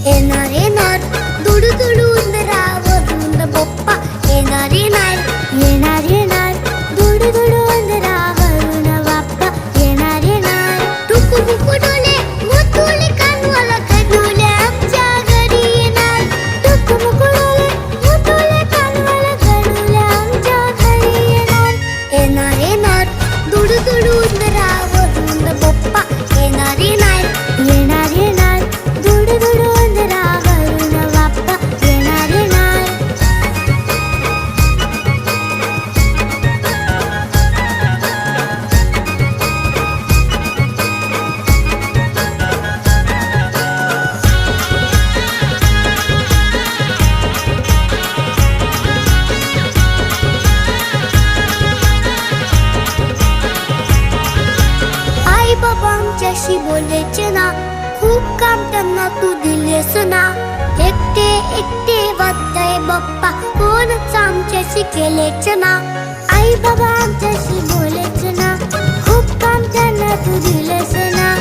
येणार येणार दुडू दुडू उंदरावरून बाप्पा येणार येणार येणार येणार दुडू दुडू उंदरावरून बाप्पा येणार येणार टुकू बुकू डोले मोतुले कानवाला कडुले आमच्या घरी येणार टुकू बुकू डोले मोतुले कानवाला कडुले आमच्या घरी येणार येणार येणार दुडू दुडू उंदरावरून बाप्पा येणार येणार येणार येणार दुडू दुडू उंदरावरून बाप्पा येणार येणार आई बाबा आमच्याशी बोलायचे ना खूप काम त्यांना तू दिलेस ना एकटे एकटे वाटतंय बाप्पा कोणच आमच्याशी केलेच ना आई बाबा आमच्याशी बोलायचे ना खूप काम त्यांना तू दिलेस ना